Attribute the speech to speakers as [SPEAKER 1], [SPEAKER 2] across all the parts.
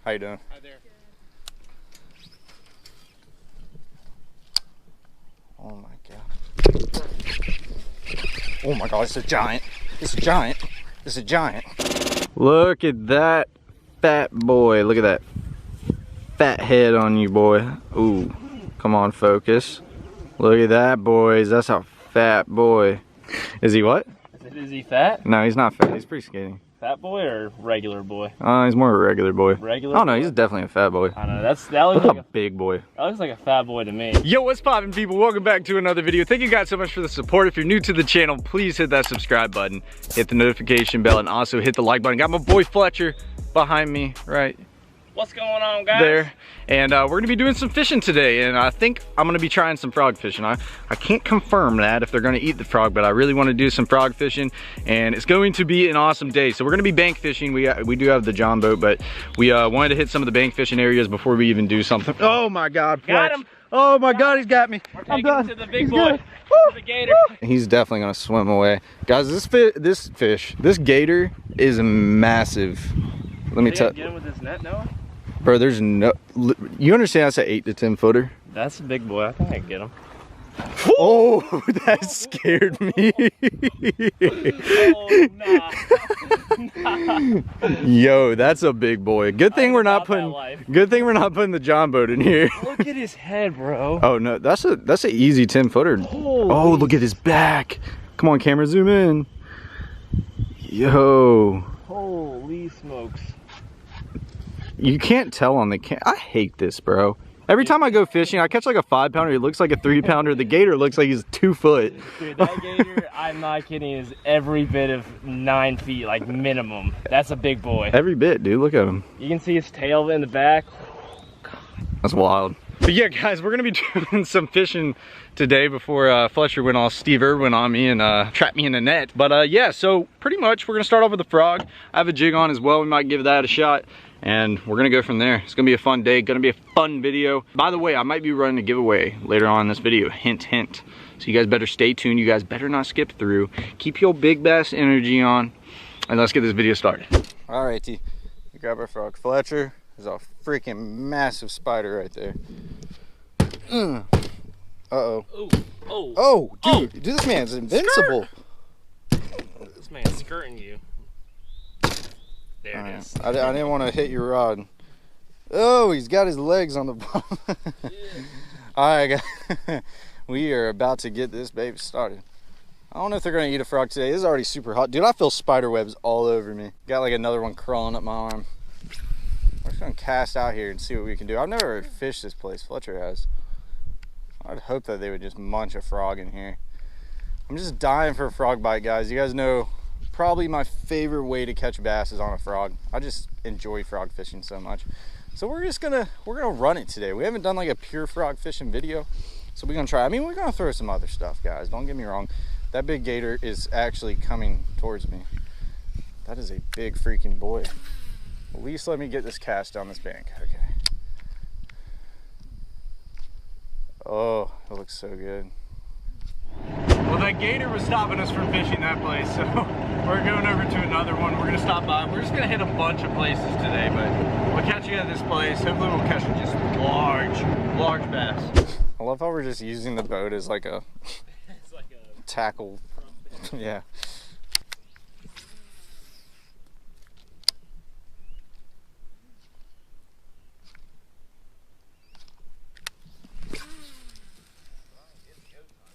[SPEAKER 1] How you doing?
[SPEAKER 2] Hi there.
[SPEAKER 1] Oh my god. Oh my god, it's a giant. It's a giant. It's a giant. Look at that fat boy. Look at that fat head on you, boy. Ooh, come on, focus. Look at that, boys. That's a fat boy. Is he what?
[SPEAKER 2] Is he fat?
[SPEAKER 1] No, he's not fat. He's pretty skinny.
[SPEAKER 2] Fat boy or regular boy?
[SPEAKER 1] He's more of a regular boy.
[SPEAKER 2] Regular?
[SPEAKER 1] Oh no, he's definitely a fat boy.
[SPEAKER 2] I don't know. That looks like
[SPEAKER 1] a big boy.
[SPEAKER 2] That looks like a fat boy to me.
[SPEAKER 1] Yo, what's poppin', people? Welcome back to another video. Thank you guys so much for the support. If you're new to the channel, please hit that subscribe button, hit the notification bell, and also hit the like button. Got my boy Fletcher behind me, right?
[SPEAKER 2] What's going on, guys?
[SPEAKER 1] There. And we're gonna be doing some fishing today, and I think I'm gonna be trying some frog fishing. I can't confirm that if they're gonna eat the frog, but I really wanna do some frog fishing, and it's going to be an awesome day. So we're gonna be bank fishing. We do have the John boat, but we wanted to hit some of the bank fishing areas before we even do something. Oh my God,
[SPEAKER 2] got him.
[SPEAKER 1] Oh my God, he's got me.
[SPEAKER 2] I'm done. To the big boy. To the gator.
[SPEAKER 1] He's definitely gonna swim away. Guys, this gator is massive. Let me tell you.
[SPEAKER 2] Get him with this net, Noah?
[SPEAKER 1] Bro, there's no, you understand that's an 8 to 10 footer?
[SPEAKER 2] That's a big boy. I think I can get him.
[SPEAKER 1] Oh, that scared me.
[SPEAKER 2] Oh, nah.
[SPEAKER 1] Yo, that's a big boy. Good thing we're not putting the John boat in here.
[SPEAKER 2] Look at his head, bro.
[SPEAKER 1] Oh no, that's an easy 10 footer. Oh, look at his back. Come on, camera, zoom in. Yo.
[SPEAKER 2] Holy smokes.
[SPEAKER 1] You can't tell on the I hate this, bro. Every time I go fishing, I catch like a 5-pounder. He looks like a 3-pounder. The gator looks like he's 2 foot.
[SPEAKER 2] Dude, that gator, I'm not kidding, is every bit of 9 feet, like minimum. That's a big boy.
[SPEAKER 1] Every bit, dude. Look at him.
[SPEAKER 2] You can see his tail in the back. Oh, God.
[SPEAKER 1] That's wild. But yeah, guys, we're gonna be doing some fishing today before Fletcher went all Steve Irwin on me and trapped me in the net. But yeah, so pretty much we're gonna start off with the frog. I have a jig on as well. We might give that a shot. And we're gonna go from there. It's gonna be a fun day, gonna be a fun video. By the way, I might be running a giveaway later on in this video, hint, hint. So you guys better stay tuned, you guys better not skip through. Keep your big bass energy on, and let's get this video started. All right, T, you grab our frog. Fletcher, there's a freaking massive spider right there. Uh-oh. Oh, dude, this man's invincible.
[SPEAKER 2] Skirt. This man's skirting you. There it is.
[SPEAKER 1] I didn't want to hit your rod. Oh, he's got his legs on the bottom. Yeah. All right, guys. We are about to get this baby started. I don't know if they're going to eat a frog today. It's already super hot. Dude, I feel spider webs all over me. Got like another one crawling up my arm. We're just going to cast out here and see what we can do. I've never fished this place. Fletcher has. I'd hope that they would just munch a frog in here. I'm just dying for a frog bite, guys. You guys know probably my favorite way to catch bass is on a frog. I just enjoy frog fishing so much. So we're gonna run it today. We haven't done like a pure frog fishing video, so we're gonna try. I mean, we're gonna throw some other stuff, guys. Don't get me wrong. That big gator is actually coming towards me. That is a big freaking boy. At least let me get this cast down this bank. Okay. Oh, it looks so good. Well, that gator was stopping us from fishing that place, so we're going over to another one. We're gonna stop by. We're just gonna hit a bunch of places today, but we'll catch you at this place. Hopefully we'll catch just large bass. I love how we're just using the boat as like a, it's like a tackle. Yeah.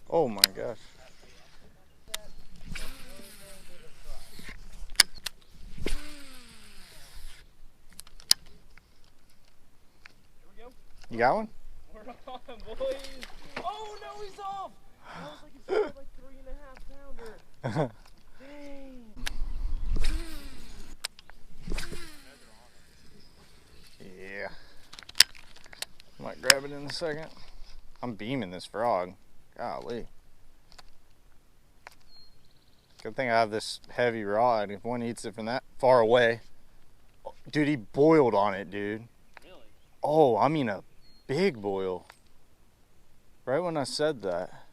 [SPEAKER 1] Oh my gosh. You got one?
[SPEAKER 2] We're on, boys. Oh no, he's off. I was like, he's like 3.5 pounder. Dang.
[SPEAKER 1] Yeah. Might grab it in a second. I'm beaming this frog. Golly. Good thing I have this heavy rod. If one eats it from that far away. Dude, he boiled on it, dude.
[SPEAKER 2] Really?
[SPEAKER 1] Oh, I mean a big boil. Right when I said that.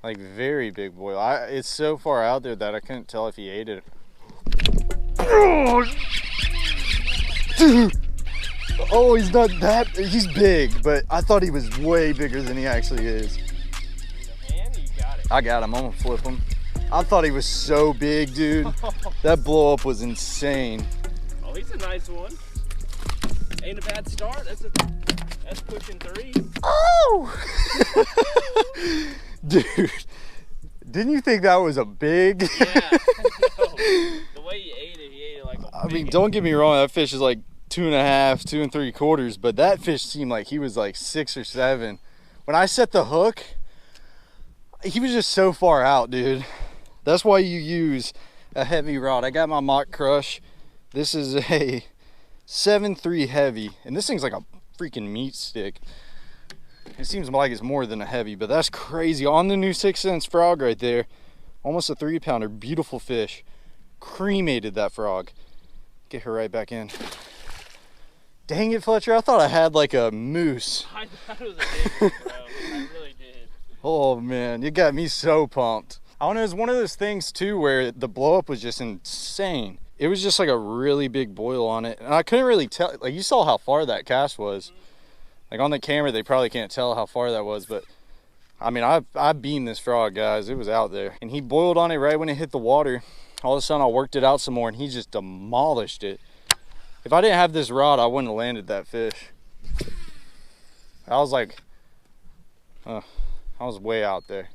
[SPEAKER 1] Like very big boil. It's so far out there that I couldn't tell if he ate it. Oh! Dude! Oh, he's not that, he's big, but I thought he was way bigger than he actually is. I got him, I'm gonna flip him. I thought he was so big, dude. That blow up was insane.
[SPEAKER 2] Oh, he's a nice one. Ain't a bad start. That's pushing 3.
[SPEAKER 1] Oh! Dude, didn't you think that was a big?
[SPEAKER 2] Yeah, the way he ate it like a
[SPEAKER 1] I mean, don't get me wrong, that fish is like 2.5, 2 3/4, but that fish seemed like he was like 6 or 7. When I set the hook, he was just so far out, dude. That's why you use a heavy rod. I got my Mock Crush. This is a 7.3 heavy, and this thing's like a freaking meat stick. It seems like it's more than a heavy, but that's crazy. On the new 6 cents frog right there, almost a 3-pounder, beautiful fish. Cremated that frog. Get her right back in. Dang it, Fletcher, I thought I had like a moose.
[SPEAKER 2] I thought it was a big one, bro. I really did.
[SPEAKER 1] Oh man, you got me so pumped. I don't know, it's one of those things too where the blow up was just insane. It was just like a really big boil on it. And I couldn't really tell, like you saw how far that cast was. Like on the camera, they probably can't tell how far that was, but I mean, I beamed this frog, guys. It was out there. And he boiled on it right when it hit the water. All of a sudden, I worked it out some more and he just demolished it. If I didn't have this rod, I wouldn't have landed that fish. I was like, I was way out there.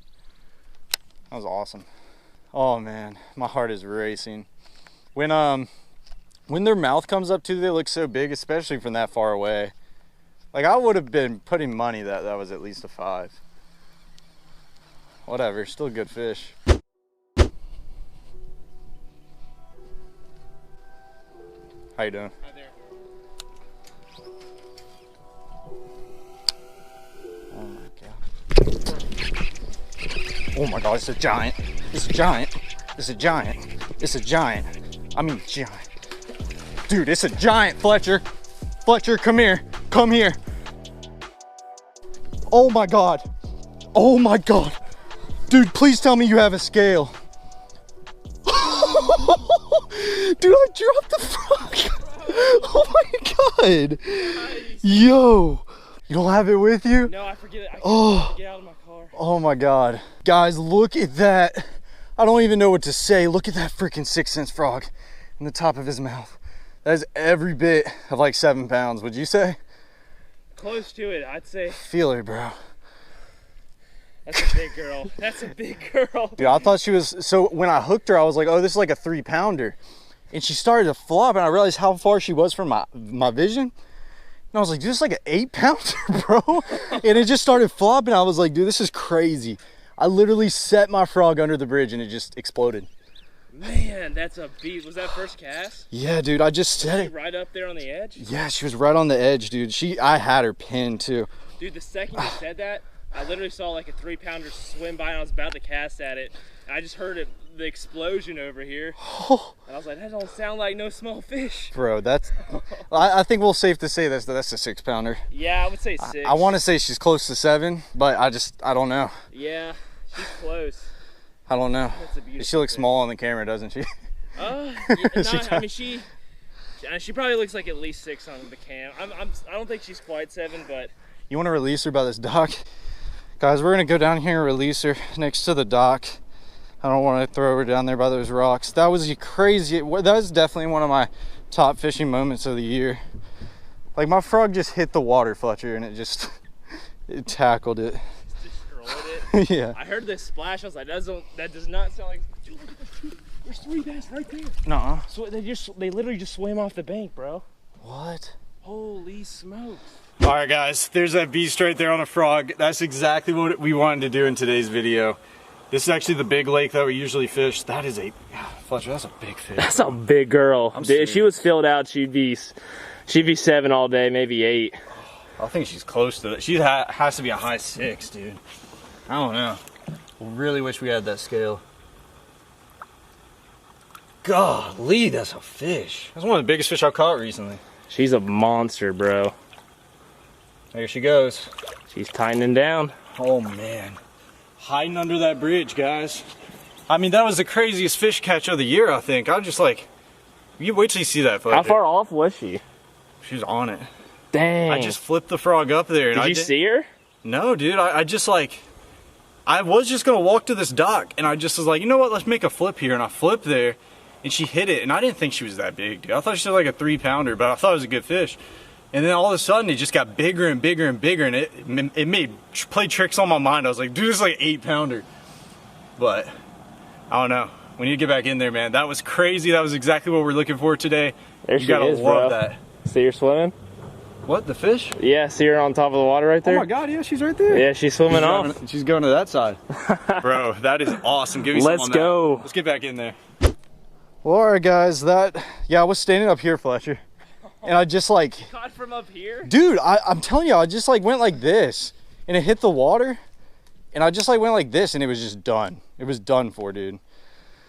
[SPEAKER 1] That was awesome. Oh man, my heart is racing. When their mouth comes up too, they look so big, especially from that far away. Like I would have been putting money that that was at least a 5. Whatever, still a good fish. How you doing?
[SPEAKER 2] Right there.
[SPEAKER 1] Oh my god. Oh my god, it's a giant. It's a giant. It's a giant. It's a giant. I mean giant. Dude, it's a giant, Fletcher. Fletcher, come here. Come here. Oh my god. Oh my god. Dude, please tell me you have a scale. Dude, I dropped the frog. Oh my god.
[SPEAKER 2] Nice.
[SPEAKER 1] Yo. You don't have it with you?
[SPEAKER 2] No, I forget it. I can't get out of my car.
[SPEAKER 1] Oh my god. Guys, look at that. I don't even know what to say. Look at that freaking 6 cents frog in the top of his mouth. That is every bit of like 7 pounds, would you say?
[SPEAKER 2] Close to it, I'd say.
[SPEAKER 1] Feel her, bro.
[SPEAKER 2] That's a big girl. That's a big girl.
[SPEAKER 1] Dude, I thought she was, so when I hooked her, I was like, oh, this is like a 3-pounder. And she started to flop, and I realized how far she was from my vision. And I was like, dude, this is like an 8-pounder, bro. And it just started flopping. I was like, dude, this is crazy. I literally set my frog under the bridge, and it just exploded.
[SPEAKER 2] Man, that's a beat. Was that first cast?
[SPEAKER 1] Yeah, dude, I just set it.
[SPEAKER 2] Right up there on the edge?
[SPEAKER 1] Yeah, she was right on the edge, dude. I had her pinned, too.
[SPEAKER 2] Dude, the second you said that, I literally saw like a 3-pounder swim by, and I was about to cast at it. And I just heard it, the explosion over here. And I was like, that don't sound like no small fish.
[SPEAKER 1] Bro, that's, I think we're safe to say that's a 6-pounder.
[SPEAKER 2] Yeah, I would say 6.
[SPEAKER 1] I want to say she's close to 7, but I don't know.
[SPEAKER 2] Yeah, she's close.
[SPEAKER 1] I don't know.
[SPEAKER 2] That's a beautiful
[SPEAKER 1] She looks
[SPEAKER 2] fish.
[SPEAKER 1] small on the camera, doesn't she?
[SPEAKER 2] Yeah, no, I mean, she probably looks like at least 6 on the cam. I don't think she's quite 7, but.
[SPEAKER 1] You want to release her by this dock? Guys, we're going to go down here and release her next to the dock. I don't want to throw her down there by those rocks. That was crazy. That was definitely one of my top fishing moments of the year. Like, my frog just hit the water, Fletcher, and it tackled it.
[SPEAKER 2] Destroyed it.
[SPEAKER 1] Yeah.
[SPEAKER 2] I heard this splash. I was like, that does not sound like. Dude, look at the 2. There's 3 bass right there.
[SPEAKER 1] Nuh-uh.
[SPEAKER 2] So they literally just swam off the bank, bro.
[SPEAKER 1] What?
[SPEAKER 2] Holy smokes.
[SPEAKER 1] All right, guys, there's that beast right there on a frog. That's exactly what we wanted to do in today's video. This is actually the big lake that we usually fish. That is Fletcher, that's a big fish.
[SPEAKER 2] That's a big girl. If she was filled out, she'd be 7 all day, maybe 8.
[SPEAKER 1] I think she's close to that. She has to be a high 6, dude. I don't know. Really wish we had that scale. Golly, that's a fish. That's one of the biggest fish I've caught recently.
[SPEAKER 2] She's a monster, bro.
[SPEAKER 1] There she goes.
[SPEAKER 2] She's tightening down.
[SPEAKER 1] Oh man, hiding under that bridge, guys. I mean, that was the craziest fish catch of the year, I think. I'm just like, you wait till you see that photo.
[SPEAKER 2] How far off was she?
[SPEAKER 1] She was on it.
[SPEAKER 2] Dang.
[SPEAKER 1] I just flipped the frog up there.
[SPEAKER 2] Did you see her?
[SPEAKER 1] No, dude. I just like, I was just gonna walk to this dock, and I just was like, you know what? Let's make a flip here. And I flipped there, and she hit it. And I didn't think she was that big, dude. I thought she was like a 3-pounder, but I thought it was a good fish. And then all of a sudden, it just got bigger and bigger and bigger, and it played tricks on my mind. I was like, dude, this is like 8-pounder. But I don't know. We need to get back in there, man. That was crazy. That was exactly what we're looking for today.
[SPEAKER 2] There she is, bro. That. See her swimming?
[SPEAKER 1] What, the fish?
[SPEAKER 2] Yeah, see her on top of the water right there?
[SPEAKER 1] Oh my God, yeah, she's right there.
[SPEAKER 2] Yeah, she's swimming off.
[SPEAKER 1] She's going to that side. Bro, that is awesome. Give me some on that.
[SPEAKER 2] Let's go.
[SPEAKER 1] Let's get back in there. Well, all right, guys. I was standing up here, Fletcher. And I just like... You
[SPEAKER 2] caught from up here?
[SPEAKER 1] Dude, I'm telling you, I just like went like this. And it hit the water. And I just like went like this, and it was just done. It was done for, dude.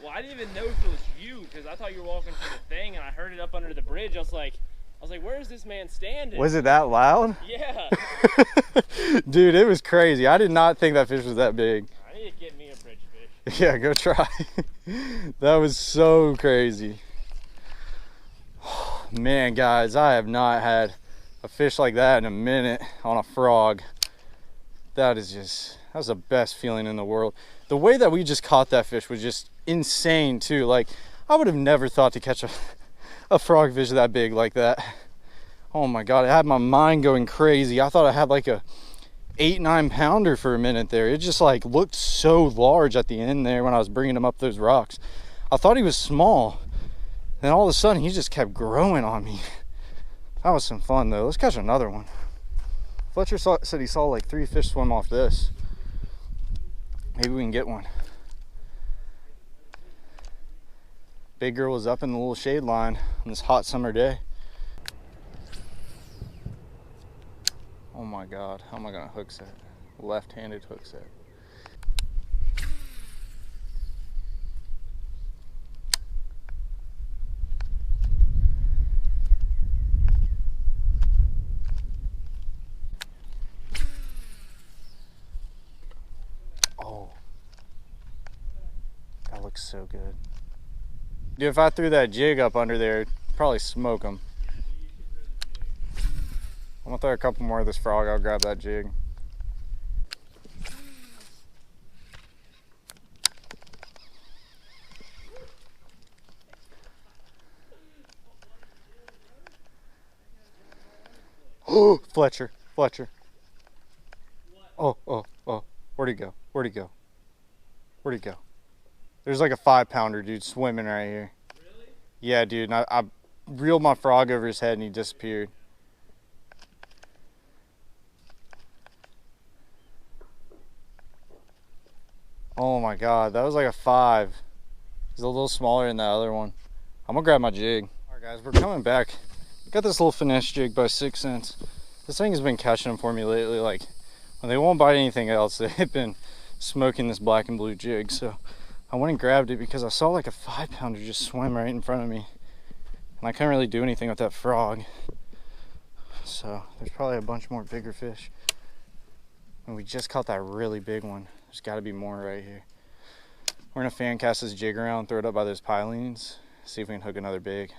[SPEAKER 2] Well, I didn't even know if it was you, because I thought you were walking to the thing, and I heard it up under the bridge. I was like, where is this man standing?
[SPEAKER 1] Was it that loud?
[SPEAKER 2] Yeah.
[SPEAKER 1] Dude, it was crazy. I did not think that fish was that big.
[SPEAKER 2] I need to get me a bridge fish.
[SPEAKER 1] Yeah, go try. That was so crazy. Man, guys, I have not had a fish like that in a minute on a frog. That was the best feeling in the world. The way that we just caught that fish was just insane too. Like, I would have never thought to catch a frog fish that big like that. Oh my God, it had my mind going crazy. I thought I had like a 8-9 pounder for a minute there. It just like looked so large at the end there when I was bringing him up those rocks. I thought he was small. Then all of a sudden he just kept growing on me. That was some fun though. Let's catch another one. Fletcher said he saw like 3 fish swim off this. Maybe we can get one. Big girl was up in the little shade line on this hot summer day. Oh my God, how am I gonna hook set? Left-handed hook set. Oh, that looks so good. Dude, if I threw that jig up under there, it'd probably smoke them. I'm gonna throw a couple more of this frog. I'll grab that jig. Oh, Fletcher. Oh. Where'd he go? Where'd he go? There's like a 5-pounder, dude, swimming right here.
[SPEAKER 2] Really?
[SPEAKER 1] Yeah, dude. And I reeled my frog over his head and he disappeared. Oh my God, that was like a 5. He's a little smaller than that other one. I'm gonna grab my jig. All right, guys, we're coming back. Got this little finesse jig by 6 cents. This thing has been catching them for me lately. Like, when they won't bite anything else, they've been smoking this black and blue jig. So I went and grabbed it because I saw like a 5-pounder just swim right in front of me. And I couldn't really do anything with that frog. So there's probably a bunch more bigger fish. And we just caught that really big one. There's got to be more right here. We're gonna fan cast this jig around, throw it up by those pilings, see if we can hook another big.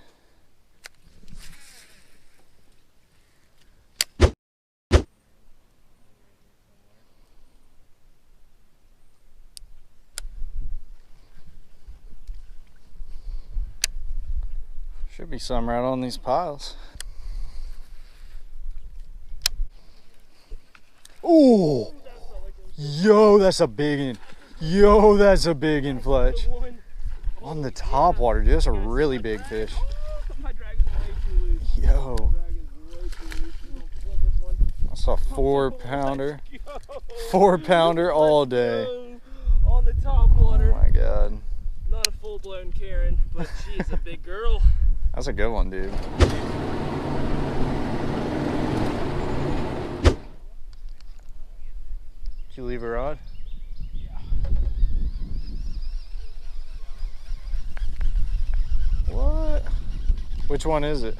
[SPEAKER 1] Should be some right on these piles. Oh! Yo, that's a big one. Yo, that's a big one, Fletch. On the top water, dude. That's a really big fish. Yo. I saw a 4-pounder. 4-pounder all day.
[SPEAKER 2] On the top water.
[SPEAKER 1] Oh my God.
[SPEAKER 2] Not a full-blown Karen, but she's a big girl.
[SPEAKER 1] That's a good one, dude. Did you leave a rod?
[SPEAKER 2] Yeah.
[SPEAKER 1] What? Which one is it?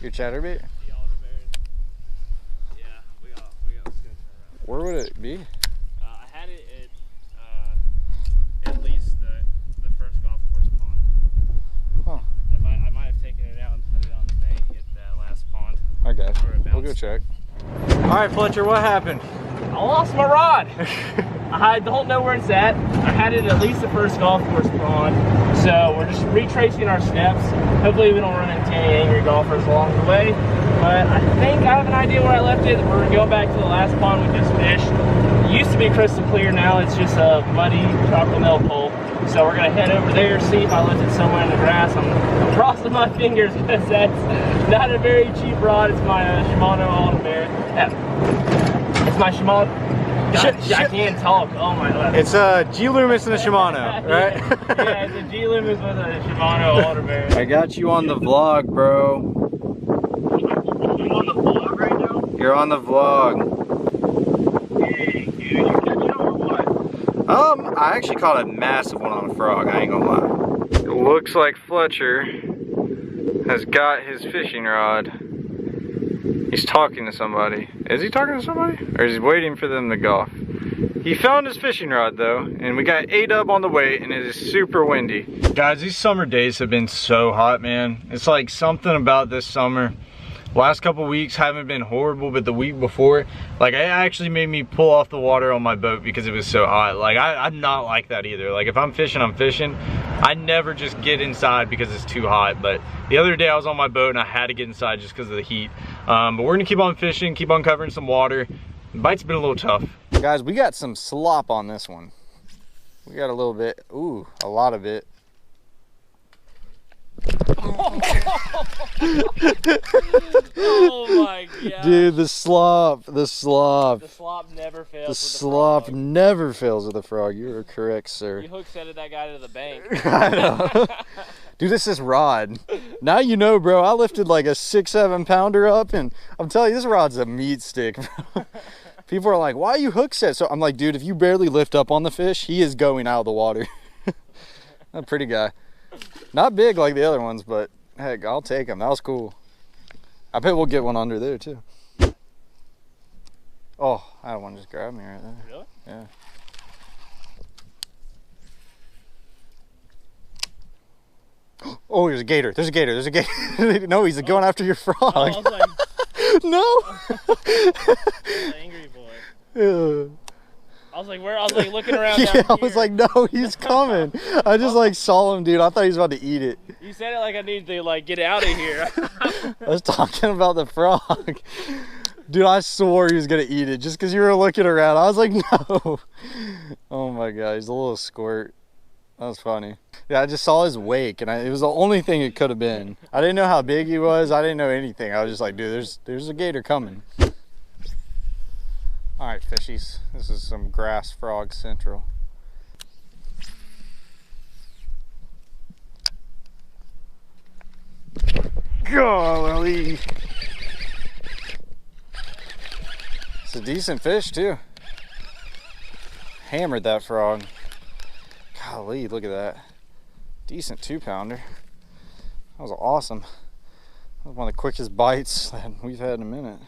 [SPEAKER 1] Your chatterbait?
[SPEAKER 2] The alderberry. Yeah, we got it's gonna turn around.
[SPEAKER 1] Where would it be?
[SPEAKER 2] I had it at least the first golf course pond.
[SPEAKER 1] Huh.
[SPEAKER 2] I might have taken it out and put it on the bank at
[SPEAKER 1] Okay, we'll go check. All right, Fletcher, what happened?
[SPEAKER 2] I lost my rod. I don't know where it's at. I had it at least the first golf course on, so we're just retracing our steps. Hopefully we don't run into any angry golfers along the way, but I think I have an idea where I left it. We're going back to the last pond we just fished. It used to be crystal clear, now it's just a muddy chocolate milk hole. So we're gonna head over there, see if I left it somewhere in the grass. I'm crossing my fingers because that's not a very cheap rod. It's my Shimano Alderberry. Yeah. It's my Shimano. God, I can't talk. Oh my God.
[SPEAKER 1] It's a G Loomis and a Shimano, right?
[SPEAKER 2] Yeah, it's a G Loomis with a Shimano Alderberry.
[SPEAKER 1] I got you on the vlog, bro.
[SPEAKER 2] You on the vlog right now?
[SPEAKER 1] You're on the vlog.
[SPEAKER 2] Hey, dude, you catching up or what?
[SPEAKER 1] I actually caught a massive one on a frog, I ain't gonna lie. It looks like Fletcher has got his fishing rod. He's talking to somebody. Is he talking to somebody? Or is he waiting for them to golf? He found his fishing rod though, and we got A-dub on the way, and it is super windy. Guys, these summer days have been so hot, man. It's like something about this summer. Last couple weeks haven't been horrible, but the week before, like, it actually made me pull off the water on my boat because it was so hot. Like, I'm not like that either. Like, if I'm fishing, I'm fishing. I never just get inside because it's too hot. But the other day I was on my boat and I had to get inside just because of the heat. But we're gonna keep on fishing, keep on covering some water. The bite's been a little tough. Guys, we got some slop on this one. We got a little bit, ooh, a lot of it.
[SPEAKER 2] Oh my God.
[SPEAKER 1] Dude, the slop.
[SPEAKER 2] The slop never fails.
[SPEAKER 1] The slop never fails with a frog. You are correct, sir.
[SPEAKER 2] You hook setted that guy to the bank.
[SPEAKER 1] I know. Dude, this is rod. Now you know, bro. I lifted like a 6-7 pounder up, and I'm telling you, this rod's a meat stick, bro. People are like, why are you hook set? So I'm like, dude, if you barely lift up on the fish, he is going out of the water. A pretty guy. Not big like the other ones, but heck, I'll take him. That was cool. I bet we'll get one under there too. Oh, I don't want to just grab me right there.
[SPEAKER 2] Really?
[SPEAKER 1] Yeah. Oh, there's a gator. There's a gator. There's a gator. No, he's going after your frog.
[SPEAKER 2] Oh, I was like,
[SPEAKER 1] no.
[SPEAKER 2] Angry boy.
[SPEAKER 1] Yeah.
[SPEAKER 2] I was like, where? I was like looking around.
[SPEAKER 1] Yeah,
[SPEAKER 2] down
[SPEAKER 1] I was like, no, he's coming. I just like saw him, dude. I thought he was about to eat it.
[SPEAKER 2] You said it like I needed to like get out of here.
[SPEAKER 1] I was talking about the frog. Dude, I swore he was gonna eat it just because you were looking around. I was like, no. Oh my God, he's a little squirt. That was funny. Yeah, I just saw his wake, and it was the only thing it could have been. I didn't know how big he was. I didn't know anything. I was just like, dude, there's a gator coming. All right, fishies. This is some grass frog central. Golly. It's a decent fish too. Hammered that frog. Golly, look at that. Decent 2-pounder. That was awesome. That was one of the quickest bites that we've had in a minute.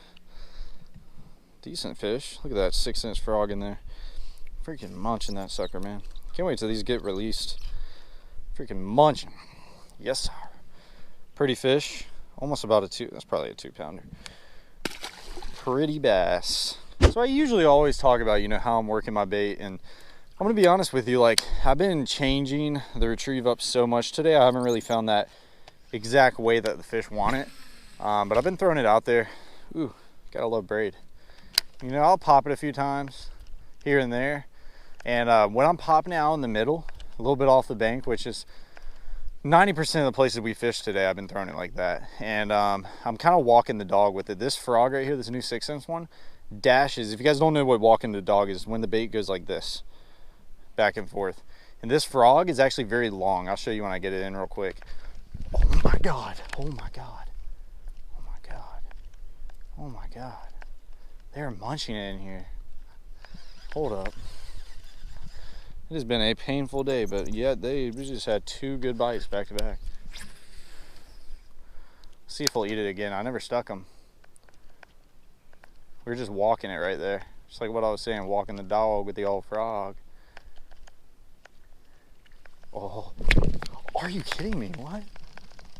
[SPEAKER 1] Decent fish. Look at that 6-inch frog in there. Freaking munching that sucker, man. Can't wait till these get released. Freaking munching. Yes, sir. Pretty fish. Almost about a 2. That's probably a 2-pounder. Pretty bass. So I usually always talk about, you know, how I'm working my bait, and I'm gonna be honest with you, like, I've been changing the retrieve up so much today. I haven't really found that exact way that the fish want it. But I've been throwing it out there. Ooh, got a little braid. You know, I'll pop it a few times here and there. And when I'm popping it out in the middle, a little bit off the bank, which is 90% of the places we fished today, I've been throwing it like that. And I'm kind of walking the dog with it. This frog right here, this new 6-inch one, dashes. If you guys don't know what walking the dog is, when the bait goes like this, back and forth. And this frog is actually very long. I'll show you when I get it in real quick. Oh my God. Oh my God. Oh my God. Oh my God. They're munching it in here. Hold up. It has been a painful day, but yet we just had 2 good bites back to back. See if we'll eat it again. I never stuck them. We were just walking it right there. Just like what I was saying, walking the dog with the old frog. Oh, are you kidding me? What?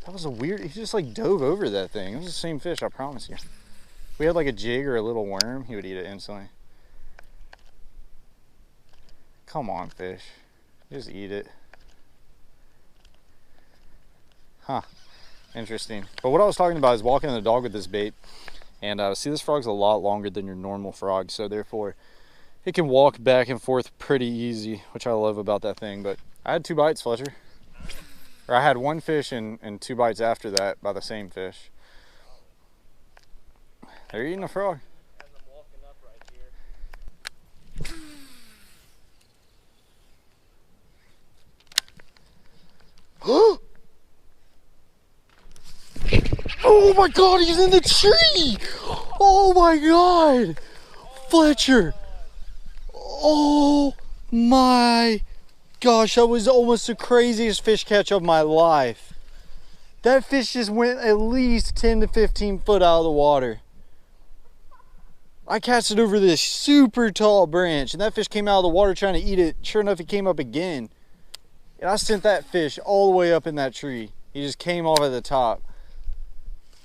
[SPEAKER 1] That was a weird, he just like dove over that thing. It was the same fish, I promise you. If we had like a jig or a little worm, he would eat it instantly. Come on, fish. Just eat it. Huh. Interesting. But what I was talking about is walking the dog with this bait. And see, this frog's a lot longer than your normal frog, so therefore it can walk back and forth pretty easy, which I love about that thing. But I had 2 bites, Fletcher. Or I had 1 fish and 2 bites after that by the same fish. They're eating a frog.
[SPEAKER 2] As I'm walking up right here.
[SPEAKER 1] Oh my God, he's in the tree! Oh my God! Fletcher! Oh my gosh, that was almost the craziest fish catch of my life. That fish just went at least 10 to 15 foot out of the water. I cast it over this super tall branch and that fish came out of the water trying to eat it. Sure enough, he came up again. And I sent that fish all the way up in that tree. He just came off at the top.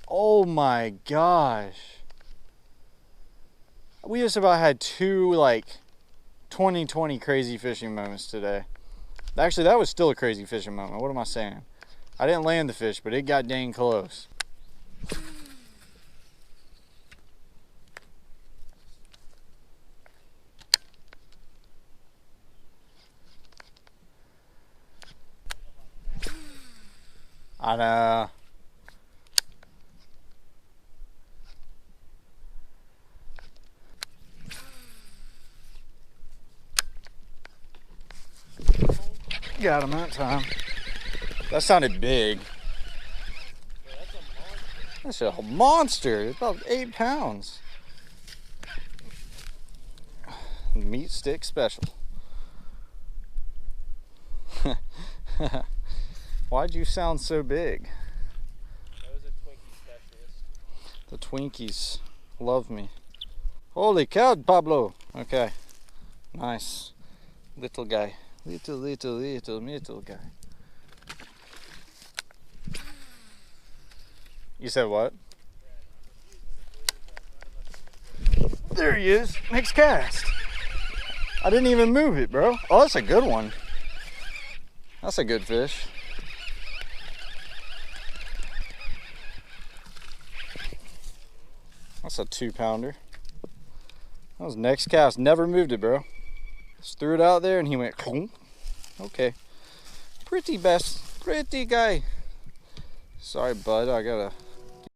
[SPEAKER 1] Oh my gosh. We just about had 2 like 2020 crazy fishing moments today. Actually, that was still a crazy fishing moment. What am I saying? I didn't land the fish, but it got dang close. I know. Got him that time. That sounded big. That's a monster. It's about 8 pounds. Meat stick special. Why'd you sound so big?
[SPEAKER 2] That was a Twinkie specialist.
[SPEAKER 1] The Twinkies love me. Holy cow, Pablo. Okay. Nice. Little guy. Little guy. You said what? There he is. Next cast. I didn't even move it, bro. Oh, that's a good one. That's a good fish. That's a 2-pounder. That was next cast. Never moved it, bro. Just threw it out there and he went, okay. Pretty bass. Pretty guy. Sorry, bud. I gotta